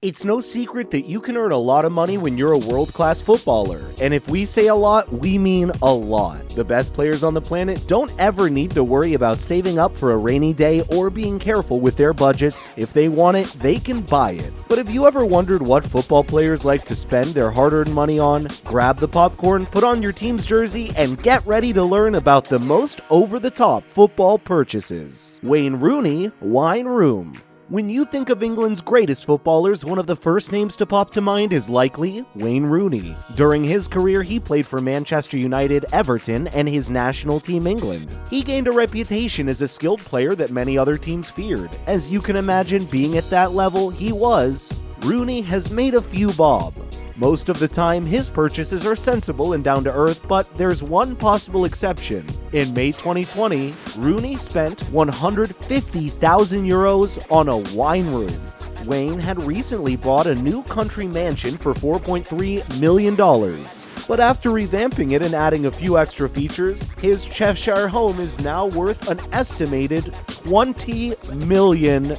It's no secret that you can earn a lot of money when you're a world-class footballer. And if we say a lot, we mean a lot. The best players on the planet don't ever need to worry about saving up for a rainy day or being careful with their budgets. If they want it, they can buy it. But have you ever wondered what football players like to spend their hard-earned money on? Grab the popcorn, put on your team's jersey, and get ready to learn about the most over-the-top football purchases. Wayne Rooney, Wine Room. When you think of England's greatest footballers, one of the first names to pop to mind is likely Wayne Rooney. During his career, he played for Manchester United, Everton, and his national team England. He gained a reputation as a skilled player that many other teams feared. As you can imagine, being at that level, Rooney has made a few bob. Most of the time, his purchases are sensible and down to earth, but there's one possible exception. In May 2020, Rooney spent €150,000 on a wine room. Wayne had recently bought a new country mansion for $4.3 million. But after revamping it and adding a few extra features, his Cheshire home is now worth an estimated €20 million.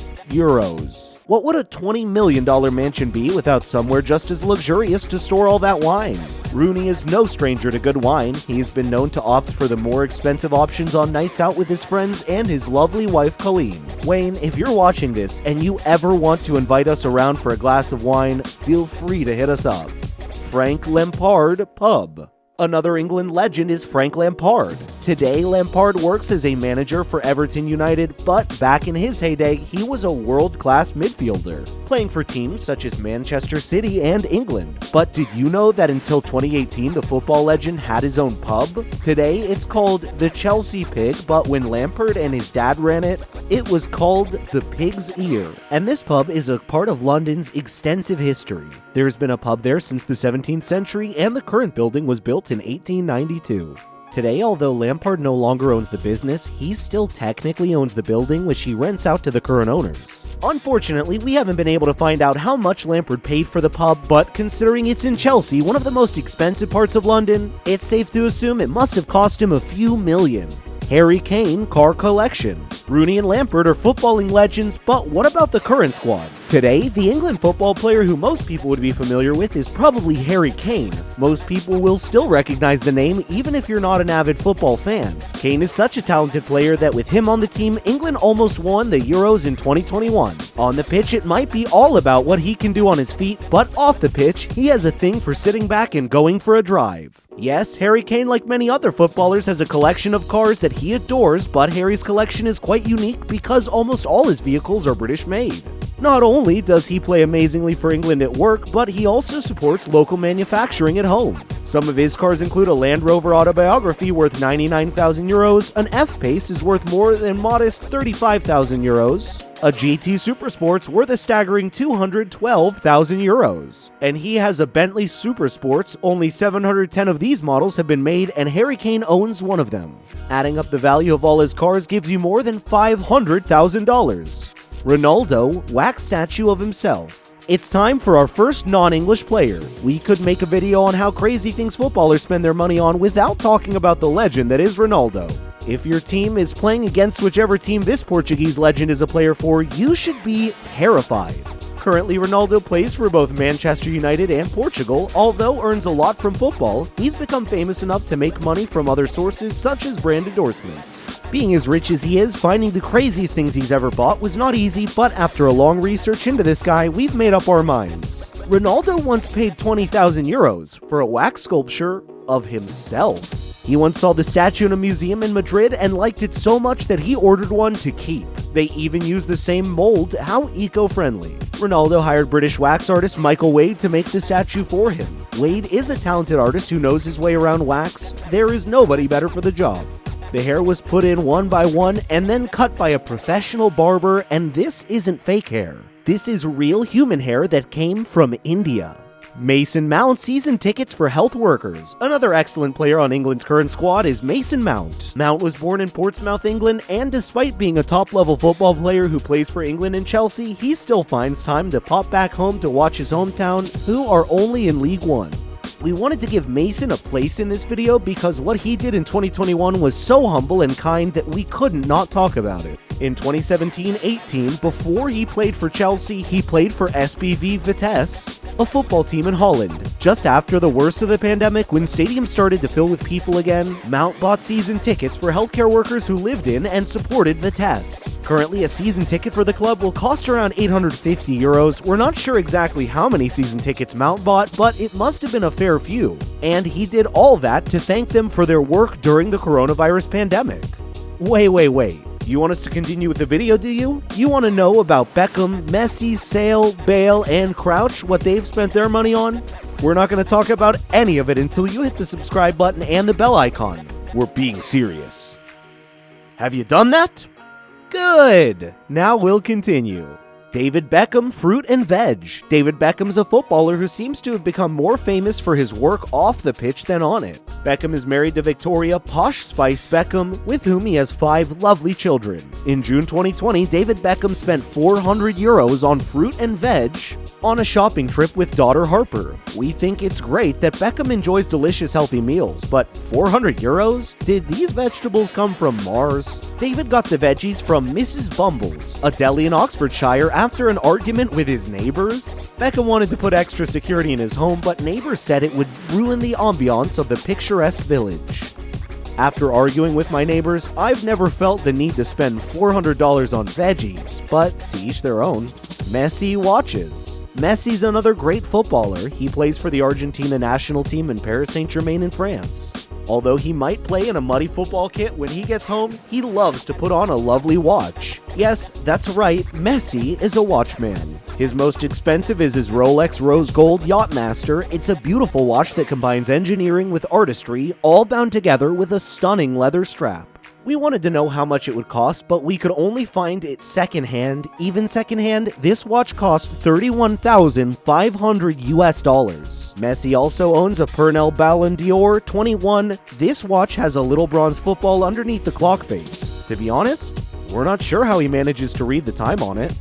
What would a $20 million mansion be without somewhere just as luxurious to store all that wine? Rooney is no stranger to good wine. He's been known to opt for the more expensive options on nights out with his friends and his lovely wife Colleen. Wayne, if you're watching this and you ever want to invite us around for a glass of wine, feel free to hit us up. Frank Lampard Pub. Another England legend is Frank Lampard. Today, Lampard works as a manager for Everton United, but back in his heyday, he was a world-class midfielder, playing for teams such as Manchester City and England. But did you know that until 2018, the football legend had his own pub? Today, it's called the Chelsea Pig, but when Lampard and his dad ran it, it was called the Pig's Ear. And this pub is a part of London's extensive history. There's been a pub there since the 17th century, and the current building was built in 1892. Today, although Lampard no longer owns the business, he still technically owns the building, which he rents out to the current owners. Unfortunately, we haven't been able to find out how much Lampard paid for the pub, but considering it's in Chelsea, one of the most expensive parts of London, it's safe to assume it must have cost him a few million. Harry Kane car collection. Rooney and Lampard are footballing legends, but what about the current squad? Today, the England football player who most people would be familiar with is probably Harry Kane. Most people will still recognize the name even if you're not an avid football fan. Kane is such a talented player that with him on the team, England almost won the Euros in 2021. On the pitch, it might be all about what he can do on his feet, but off the pitch, he has a thing for sitting back and going for a drive. Yes, Harry Kane, like many other footballers, has a collection of cars that he adores, but Harry's collection is quite unique because almost all his vehicles are British-made. Not only does he play amazingly for England at work, but he also supports local manufacturing at home. Some of his cars include a Land Rover Autobiography worth €99,000, an F-Pace is worth more than modest €35,000, a GT Supersports worth a staggering €212,000. And he has a Bentley Supersports, only 710 of these models have been made, and Harry Kane owns one of them. Adding up the value of all his cars gives you more than $500,000. Ronaldo, wax statue of himself. It's time for our first non-English player. We could make a video on how crazy things footballers spend their money on without talking about the legend that is Ronaldo. If your team is playing against whichever team this Portuguese legend is a player for, you should be terrified. Currently, Ronaldo plays for both Manchester United and Portugal. Although earns a lot from football, he's become famous enough to make money from other sources such as brand endorsements. Being as rich as he is, finding the craziest things he's ever bought was not easy, but after a long research into this guy, we've made up our minds. Ronaldo once paid €20,000 for a wax sculpture of himself. He once saw the statue in a museum in Madrid and liked it so much that he ordered one to keep. They even used the same mold. How eco-friendly. Ronaldo hired British wax artist Michael Wade to make the statue for him. Wade is a talented artist who knows his way around wax. There is nobody better for the job. The hair was put in one by one and then cut by a professional barber, and this isn't fake hair. This is real human hair that came from India. Mason Mount season tickets for health workers. Another excellent player on England's current squad is Mason Mount. Mount was born in Portsmouth, England, and despite being a top-level football player who plays for England and Chelsea, he still finds time to pop back home to watch his hometown, who are only in League One. We wanted to give Mason a place in this video because what he did in 2021 was so humble and kind that we couldn't not talk about it. In 2017-18, before he played for Chelsea, he played for SBV Vitesse, a football team in Holland. Just after the worst of the pandemic, when stadiums started to fill with people again, Mount bought season tickets for healthcare workers who lived in and supported Vitesse. Currently, a season ticket for the club will cost around €850. We're not sure exactly how many season tickets Mount bought, but it must have been a fair few. And he did all that to thank them for their work during the coronavirus pandemic. Wait. You want us to continue with the video, do you? You want to know about Beckham, Messi, Sale, Bale, and Crouch, what they've spent their money on? We're not going to talk about any of it until you hit the subscribe button and the bell icon. We're being serious. Have you done that? Good! Now we'll continue. David Beckham, fruit and veg. David Beckham's a footballer who seems to have become more famous for his work off the pitch than on it. Beckham is married to Victoria Posh Spice Beckham, with whom he has 5 lovely children. In June 2020, David Beckham spent €400 on fruit and veg on a shopping trip with daughter Harper. We think it's great that Beckham enjoys delicious healthy meals, but €400? Did these vegetables come from Mars? David got the veggies from Mrs. Bumbles, a deli in Oxfordshire, after an argument with his neighbors. Beckham wanted to put extra security in his home, but neighbors said it would ruin the ambiance of the picturesque village. After arguing with my neighbors, I've never felt the need to spend $400 on veggies, but to each their own. Messi watches. Messi's another great footballer. He plays for the Argentina national team in Paris Saint-Germain in France. Although he might play in a muddy football kit when he gets home, he loves to put on a lovely watch. Yes, that's right, Messi is a watchman. His most expensive is his Rolex Rose Gold Yachtmaster. It's a beautiful watch that combines engineering with artistry, all bound together with a stunning leather strap. We wanted to know how much it would cost, but we could only find it secondhand. Even secondhand, this watch cost $31,500. Messi also owns a Pernell Ballon d'Or 21. This watch has a little bronze football underneath the clock face. To be honest, we're not sure how he manages to read the time on it.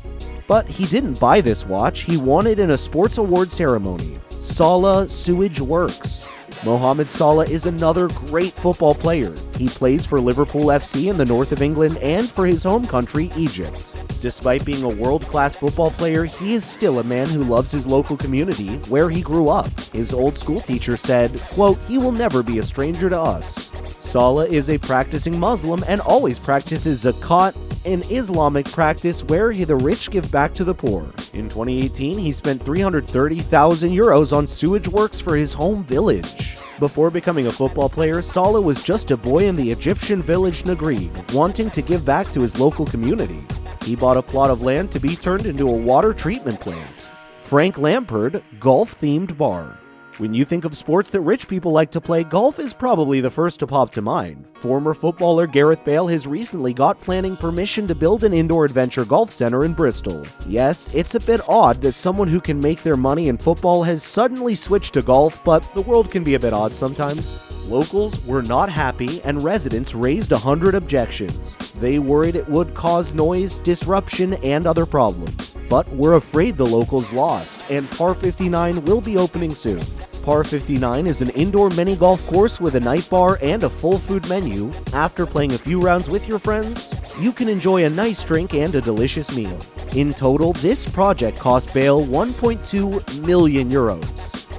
But he didn't buy this watch, he won it in a sports award ceremony. Salah Sewage Works. Mohamed Salah is another great football player. He plays for Liverpool FC in the north of England and for his home country, Egypt. Despite being a world-class football player, he is still a man who loves his local community, where he grew up. His old school teacher said, quote, "He will never be a stranger to us." Salah is a practicing Muslim and always practices zakat, an Islamic practice where the rich give back to the poor. In 2018, he spent €330,000 on sewage works for his home village. Before becoming a football player, Salah was just a boy in the Egyptian village Nagrib, wanting to give back to his local community. He bought a plot of land to be turned into a water treatment plant. Frank Lampard, golf-themed bar. When you think of sports that rich people like to play, golf is probably the first to pop to mind. Former footballer Gareth Bale has recently got planning permission to build an indoor adventure golf center in Bristol. Yes, it's a bit odd that someone who can make their money in football has suddenly switched to golf, but the world can be a bit odd sometimes. Locals were not happy, and residents raised 100 objections. They worried it would cause noise, disruption, and other problems. But we're afraid the locals lost, and Par 59 will be opening soon. Par 59 is an indoor mini golf course with a night bar and a full food menu. After playing a few rounds with your friends, you can enjoy a nice drink and a delicious meal. In total, this project cost Bale €1.2 million.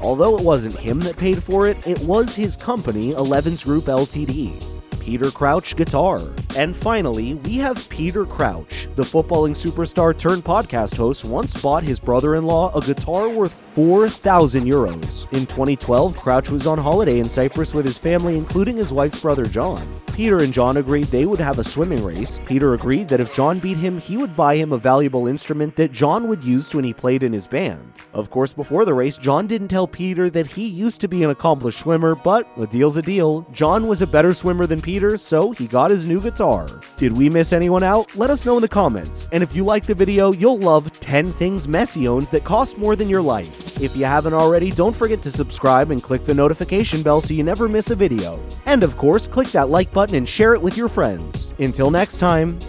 Although it wasn't him that paid for it, it was his company, Elevens Group Ltd. Peter Crouch Guitar. And finally, we have Peter Crouch. The footballing superstar turned podcast host once bought his brother-in-law a guitar worth €4,000. In 2012, Crouch was on holiday in Cyprus with his family, including his wife's brother John. Peter and John agreed they would have a swimming race. Peter agreed that if John beat him, he would buy him a valuable instrument that John would use when he played in his band. Of course, before the race, John didn't tell Peter that he used to be an accomplished swimmer, but a deal's a deal. John was a better swimmer than Peter, so he got his new guitar. Did we miss anyone out? Let us know in the comments. And if you liked the video, you'll love 10 things Messi owns that cost more than your life. If you haven't already, don't forget to subscribe and click the notification bell so you never miss a video. And of course, click that like button and share it with your friends. Until next time,